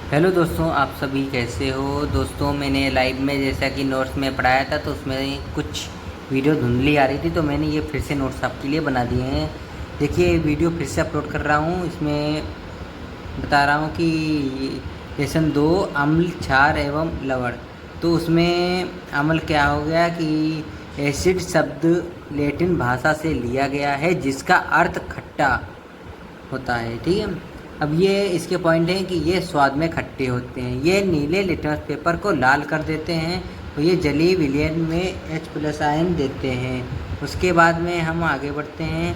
Hello दोस्तों, आप सभी कैसे हो। दोस्तों, मैंने लाइव में जैसा कि नोट्स में पढ़ाया था तो उसमें कुछ वीडियो धुंधली आ रही थी, तो मैंने ये फिर से नोट्स आपके लिए बना दिए हैं। देखिए, वीडियो फिर से अपलोड कर रहा हूँ। इसमें बता रहा हूँ कि लेसन 2 अम्ल, क्षार एवं लवण। तो उसमें अम्ल क्या हो गया कि एसिड शब्द लैटिन भाषा से लिया गया है जिसका अर्थ खट्टा होता है। ठीक है, अब ये इसके पॉइंट हैं कि ये स्वाद में खट्टे होते हैं, ये नीले लिटमस पेपर को लाल कर देते हैं, तो ये जलीय विलयन में H+ आयन देते हैं। उसके बाद में हम आगे बढ़ते हैं।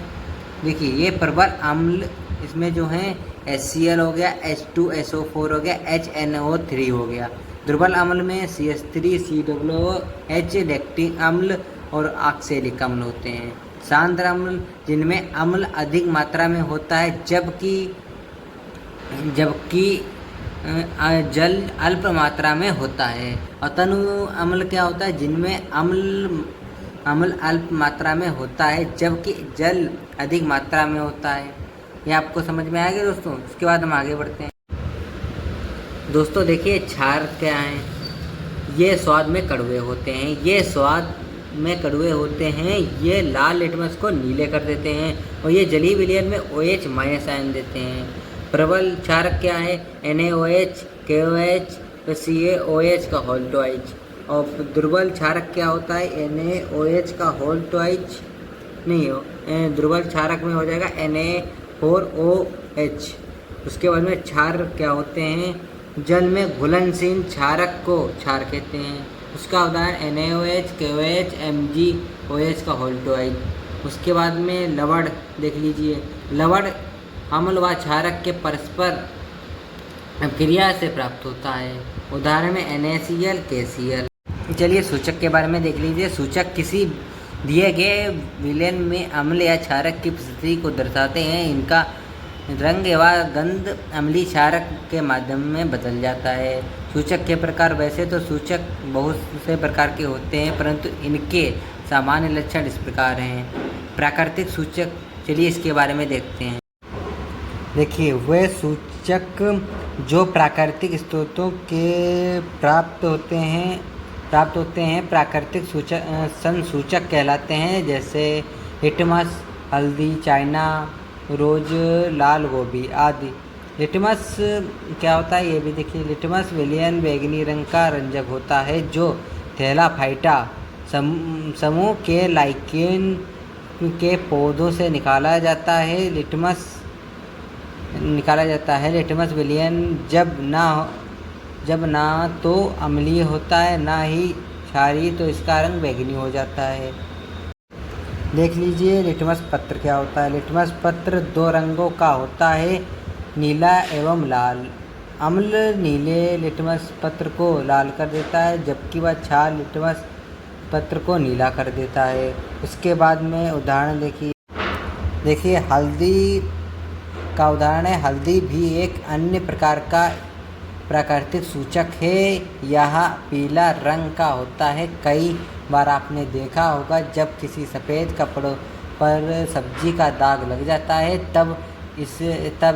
देखिए, ये प्रबल अम्ल, इसमें जो है HCl हो गया, H2SO4 हो गया, HNO3 हो गया। दुर्बल अम्ल में CH3, COOH, लैक्टिक अम्ल और ऑक्सैलिक अम्ल होते हैं। शांत अम्ल, जिनमें अम्ल अधिक मात्रा में होता है जबकि जबकि जल अल्प मात्रा में होता है। और तनु अम्ल क्या होता है, जिनमें अम्ल अल्प मात्रा में होता है जबकि जल अधिक मात्रा में होता है। ये आपको समझ में आ गया दोस्तों। उसके बाद हम आगे बढ़ते हैं। दोस्तों देखिए, क्षार क्या है। ये स्वाद में कड़वे होते हैं, ये लाल लिटमस को नीले कर देते हैं और ये जलीय विलयन में OH- आयन देते हैं। प्रबल क्षारक क्या है, NaOH, KOH, CaOH का होल ट्वाइस। और दुर्बल क्षारक क्या होता है, NaOH का होल ट्वाइस नहीं हो, दुर्बल क्षारक में हो जाएगा Na4OH। उसके बाद में क्षार क्या होते हैं, जल में घुलनशील क्षारक को क्षार कहते हैं। उसका उदाहरण NaOH, KOH, MgOH का होल ट्वाइस। उसके बाद में लवण देख लीजिए। लवण अम्ल व क्षारक के परस्पर क्रिया से प्राप्त होता है। उदाहरण में NaCl, KCl। चलिए सूचक के बारे में देख लीजिए। सूचक किसी दिए गए विलयन में अम्ल या क्षारक की उपस्थिति को दर्शाते हैं। इनका रंग एवं गंध अम्लीय क्षारक के माध्यम में बदल जाता है। सूचक के प्रकार, वैसे तो सूचक बहुत से प्रकार के होते हैं परंतु इनके सामान्य लक्षण इस प्रकार हैं। प्राकृतिक सूचक, चलिए इसके बारे में देखते हैं। देखिए, वे सूचक जो प्राकृतिक स्रोतों के प्राप्त होते हैं प्राकृतिक संसूचक कहलाते हैं, जैसे लिटमस, हल्दी, चाइना रोज, लाल गोभी आदि। लिटमस क्या होता है ये भी देखिए। लिटमस विलयन बैंगनी रंग का रंजक होता है जो थैलाफाइटा समूह के लाइकेन के पौधों से निकाला जाता है। लिटमस विलयन जब ना तो अम्लीय होता है ना ही क्षारीय, तो इसका रंग बैंगनी हो जाता है। देख लीजिए, लिटमस पत्र क्या होता है। लिटमस पत्र 2 रंगों का होता है, नीला एवं लाल। अम्ल नीले लिटमस पत्र को लाल कर देता है जबकि वह क्षार लिटमस पत्र को नीला कर देता है। उसके बाद में उदाहरण देखिए, हल्दी का उदाहरण है। हल्दी भी एक अन्य प्रकार का प्राकृतिक सूचक है। यह पीला रंग का होता है। कई बार आपने देखा होगा जब किसी सफ़ेद कपड़ों पर सब्जी का दाग लग जाता है तब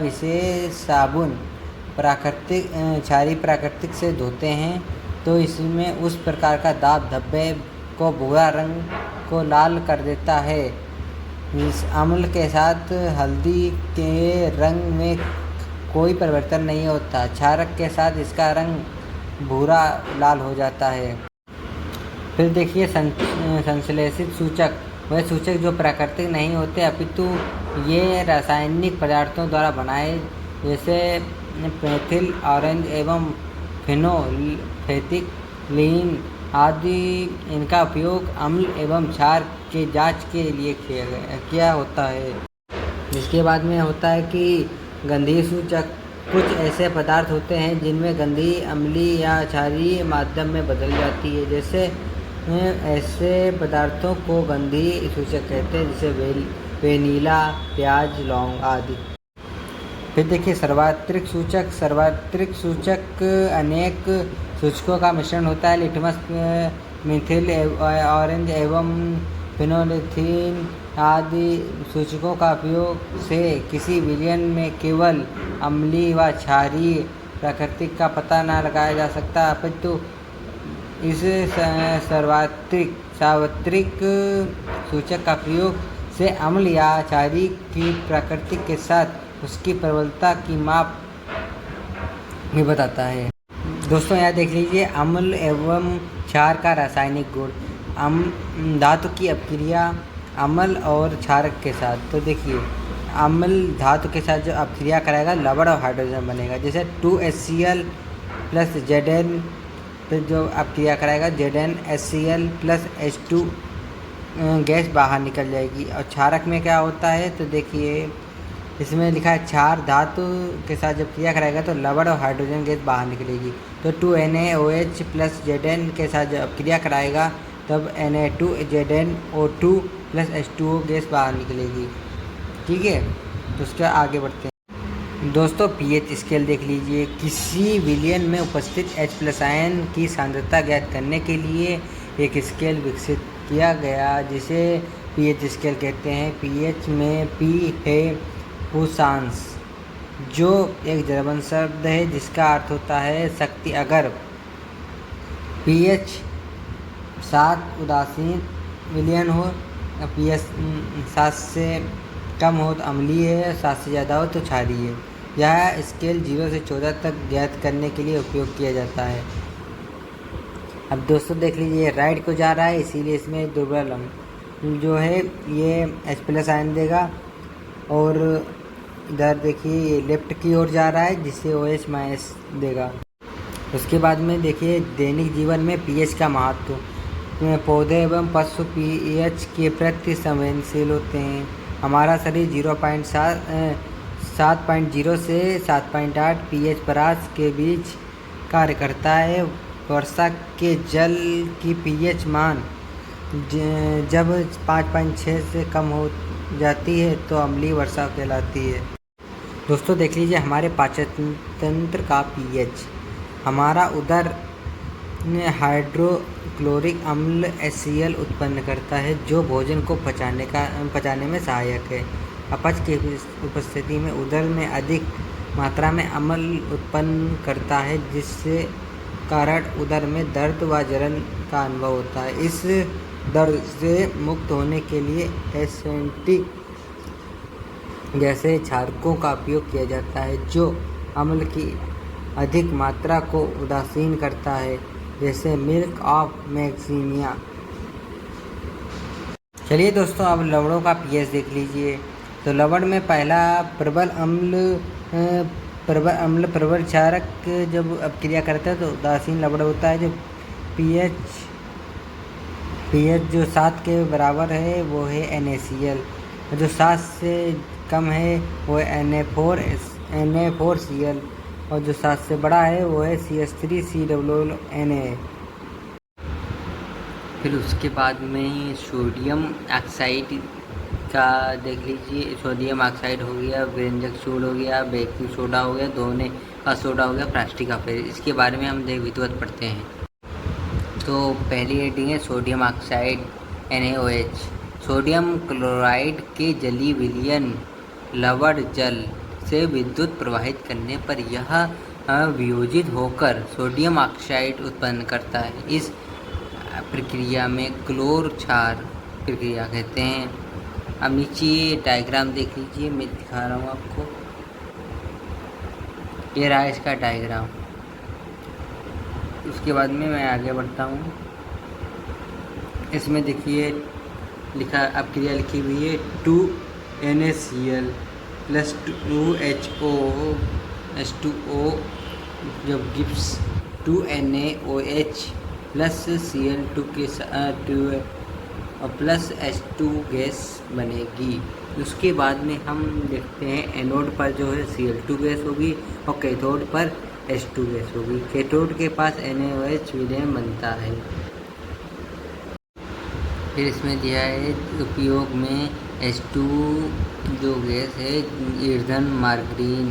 इसे साबुन क्षारीय प्राकृतिक से धोते हैं, तो इसमें उस प्रकार का दाग धब्बे को भूरा रंग को लाल कर देता है। इस अम्ल के साथ हल्दी के रंग में कोई परिवर्तन नहीं होता। क्षारक के साथ इसका रंग भूरा लाल हो जाता है। फिर देखिए, संश्लेषित सूचक, वह सूचक जो प्राकृतिक नहीं होते अपितु ये रासायनिक पदार्थों द्वारा बनाए, जैसे पेथिल ऑरेंज एवं फेनोल्फेथिलीन आदि। इनका उपयोग अम्ल एवं क्षार के जांच के लिए किया होता है। इसके बाद में होता है कि गंधीय सूचक। कुछ ऐसे पदार्थ होते हैं जिनमें गंधी अम्लीय या क्षारीय माध्यम में बदल जाती है, जैसे ऐसे पदार्थों को गंधीय सूचक कहते हैं, जैसे वेनिला, प्याज, लौंग आदि। फिर देखिए, सार्वत्रिक सूचक अनेक सूचकों का मिश्रण होता है। लिटमस, मिथिल ऑरेंज एवं फिनोलिथीन आदि सूचकों का उपयोग से किसी विलयन में केवल अम्लीय व क्षारीय प्राकृतिक का पता न लगाया जा सकता, अपितु इस सार्वत्रिक सूचक का प्रयोग से अम्ल या क्षारीय की प्रकृति के साथ उसकी प्रबलता की माप भी बताता है। दोस्तों यहाँ देख लीजिए अम्ल एवं क्षार का रासायनिक गुण। धातु की अपक्रिया अम्ल और क्षारक के साथ। तो देखिए अम्ल धातु के साथ जो अपक्रिया कराएगा लवण और हाइड्रोजन बनेगा, जैसे 2HCl प्लस Zn, तो जो अपक्रिया कराएगा ZnHCl प्लस H2 गैस बाहर निकल जाएगी। और क्षारक में क्या होता है, तो देखिए इसमें लिखा है क्षार धातु के साथ जब क्रिया कराएगा तो लवण और हाइड्रोजन गैस बाहर निकलेगी। तो 2NaOH प्लस Zn के साथ जब क्रिया कराएगा तब Na2ZnO2 प्लस H2O गैस बाहर निकलेगी। ठीक है, तो उसके आगे बढ़ते हैं। दोस्तों pH स्केल देख लीजिए। किसी विलयन में उपस्थित H+ आयन की सांद्रता ज्ञात करने के लिए एक स्केल विकसित किया गया जिसे pH स्केल कहते हैं। pH में P है उष्मांश, जो एक जर्मन शब्द है जिसका अर्थ होता है शक्ति। अगर pH 7 उदासीन विलयन हो, pH 7 से कम हो तो अम्लीय है, 7 से ज़्यादा हो तो क्षारीय है। यह स्केल 0 से 14 तक ज्ञात करने के लिए उपयोग किया जाता है। अब दोस्तों देख लीजिए राइट को जा रहा है, इसीलिए इसमें दुर्बल अम्ल जो है ये H+ आयन देगा, और इधर देखिए ये लेफ्ट की ओर जा रहा है जिससे OH- देगा। उसके बाद में देखिए दैनिक जीवन में pH का महत्व। पौधे एवं पशु pH के प्रति संवेदनशील होते हैं। हमारा शरीर 7.0 से 7.8 pH परास के बीच कार्य करता है। वर्षा के जल की pH मान जब 5.6 से कम हो जाती है तो अम्लीय वर्षा कहलाती है। दोस्तों देख लीजिए हमारे पाचन तंत्र का pH। हमारा उदर हाइड्रोक्लोरिक अम्ल HCl उत्पन्न करता है जो भोजन को पचाने में सहायक है। अपच की उपस्थिति में उदर में अधिक मात्रा में अम्ल उत्पन्न करता है, जिससे कारण उदर में दर्द व जलन का अनुभव होता है। इस दर्द से मुक्त होने के लिए एसेटिक जैसे क्षारकों का उपयोग किया जाता है जो अम्ल की अधिक मात्रा को उदासीन करता है, जैसे मिल्क ऑफ मैग्नीशिया। चलिए दोस्तों अब लवणों का pH देख लीजिए। तो लवण में पहला प्रबल प्रबल क्षारक जब अपक्रिया करता है तो उदासीन लवण होता है। जो pH जो 7 के बराबर है वो है NaCl, जो 7 से कम है वो है Na4Cl, और जो 7 से बड़ा है वो है CH3COONA। फिर उसके बाद में सोडियम ऑक्साइड का देख लीजिए। सोडियम ऑक्साइड हो गया, व्यंजक सोड हो गया, बेकिंग सोडा हो गया, धोने का सोडा हो गया, प्लास्टिक का फेर। इसके बारे में हम विधिवत पढ़ते हैं। तो पहली हेडिंग है sodium oxide NaOH। Sodium chloride के जलीय विलयन लवण जल से विद्युत प्रवाहित करने पर यह वियोजित होकर सोडियम ऑक्साइड उत्पन्न करता है। इस प्रक्रिया में क्लोर क्षार प्रक्रिया कहते हैं। अब नीचे डायग्राम देख लीजिए, मैं दिखा रहा हूँ आपको। ये रहा इसका डायग्राम। उसके बाद में मैं आगे बढ़ता हूँ। इसमें देखिए लिखा अपक्रिया लिखी हुई है 2NaCl प्लस 2HO H2O जब गिव्स 2NaOH प्लस Cl2 के साथ और प्लस H2 गैस बनेगी। उसके बाद में हम देखते हैं एनोड पर जो है Cl2 गैस होगी और कैथोड पर H2 गैस होगी। कैथोड के पास NaOH विलयन बनता है। फिर इसमें दिया है उपयोग में H2 जो गैस है ईंधन मार्गारीन,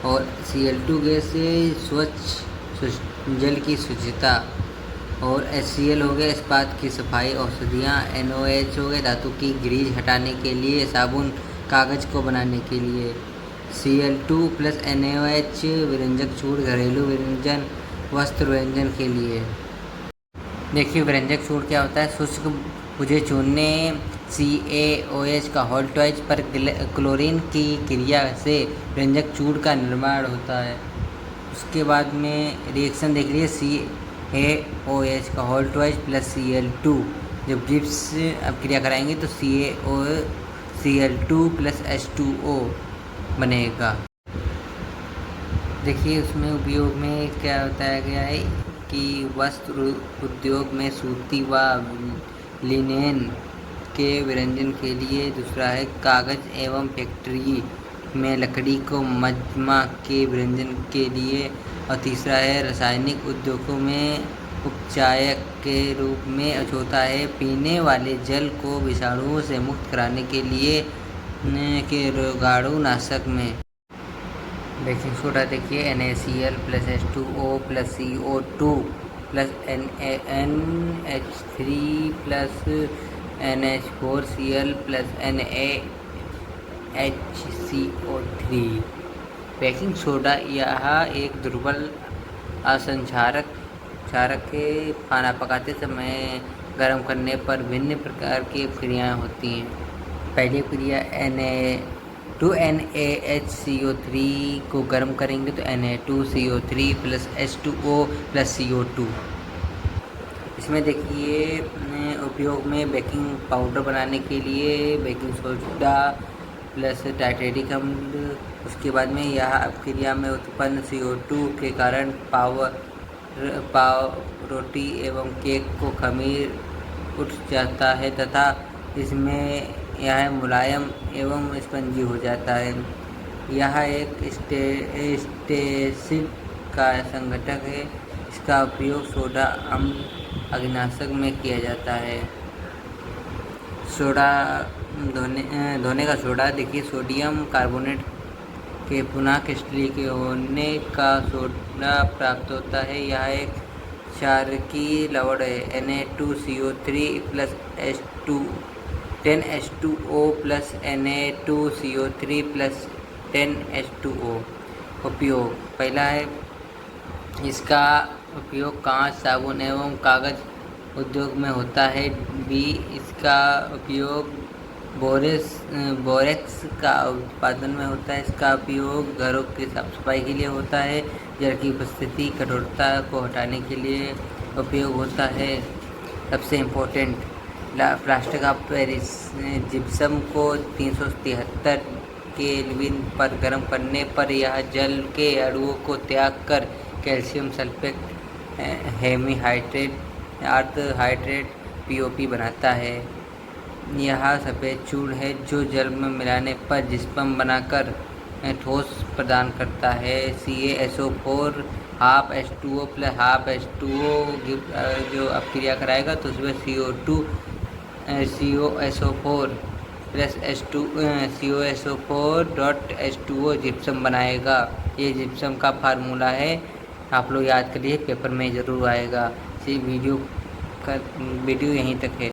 और Cl2 गैस से स्वच्छ जल की शुचिता, और HCl हो गया इस्पात की सफाई औषधियाँ, NaOH हो गए धातु की ग्रीज हटाने के लिए, साबुन कागज़ को बनाने के लिए, Cl2 प्लस NaOH व्यंजक चूर्ण घरेलू व्यंजन वस्त्र व्यंजन के लिए। देखिए व्यंजक चूर्ण क्या होता है। शुष्क बुझे चूने CaOH का होल्टवाइज पर क्लोरीन की क्रिया से व्यंजक चूर्ण का निर्माण होता है। उसके बाद में रिएक्शन देख लीजिए CaOH का होल्टवाइज प्लस Cl2। जब जिप्स अब क्रिया कराएंगे तो Cl2 प्लस H2O बनेगा। देखिए उसमें उपयोग में क्या बताया गया है कि वस्त्र उद्योग में सूती व लिनेन के व्यंजन के लिए। दूसरा है कागज एवं फैक्ट्री में लकड़ी को मजमा के व्यंजन के लिए। और तीसरा है रासायनिक उद्योगों में उपचायक के रूप में। चौथा है पीने वाले जल को विषाणुओं से मुक्त कराने के लिए के रोगाणुनाशक में। बेकिंग सोडा देखिए NaCl plus H2O plus CO2 plus NaNH3 plus NH4Cl plus NaHCO3। Baking soda यह एक दुर्बल असंक्षारक है। खाना पकाते समय गर्म करने पर भिन्न प्रकार की क्रियाएं होती हैं। पहली क्रिया NaHCO3 को गर्म करेंगे तो Na2CO3 plus H2O plus CO2। इसमें देखिए उपयोग में बेकिंग पाउडर बनाने के लिए बेकिंग सोडा प्लस टाइटेरिक अम्ल। उसके बाद में यह क्रिया में उत्पन्न CO2 के कारण रोटी एवं केक को खमीर उठ जाता है तथा इसमें यह मुलायम एवं स्पंजी हो जाता है। यह एक एसिड का संघटक है। इसका उपयोग सोडा अम्ल अग्निनाशक में किया जाता है। सोडा धोने का सोडा देखिए सोडियम कार्बोनेट के पुनः क्रिस्टलीय होने का सोडा प्राप्त होता है। यह एक क्षारकीय लवण है। Na2CO3 plus 10H2O plus Na2CO3 plus 10H2O। उपयोग पहला है इसका उपयोग कांच साबुन एवं कागज उद्योग में होता है। B इसका उपयोग बोरेक्स का उत्पादन में होता है। इसका उपयोग घरों की साफ सफाई के लिए होता है। जल की उपस्थिति कठोरता को हटाने के लिए उपयोग होता है। सबसे important plastic of Paris gypsum को 373 केल्विन पर गर्म करने पर यह जल के अणुओं को त्याग कर कैल्शियम सल्फेट हेमीहाइड्रेट अर्ध हाइड्रेट POP बनाता है। यह सफ़ेद चूर्ण है जो जल में मिलाने पर जिप्सम बनाकर ठोस प्रदान करता है। CaSO4 half H2O plus half H2O जो अब क्रिया कराएगा तो उसमें CaSO4 प्लस CaSO4.H2O जिप्सम बनाएगा। ये जिप्सम का फार्मूला है, आप लोग याद करिए, पेपर में ज़रूर आएगा। ये वीडियो यहीं तक है।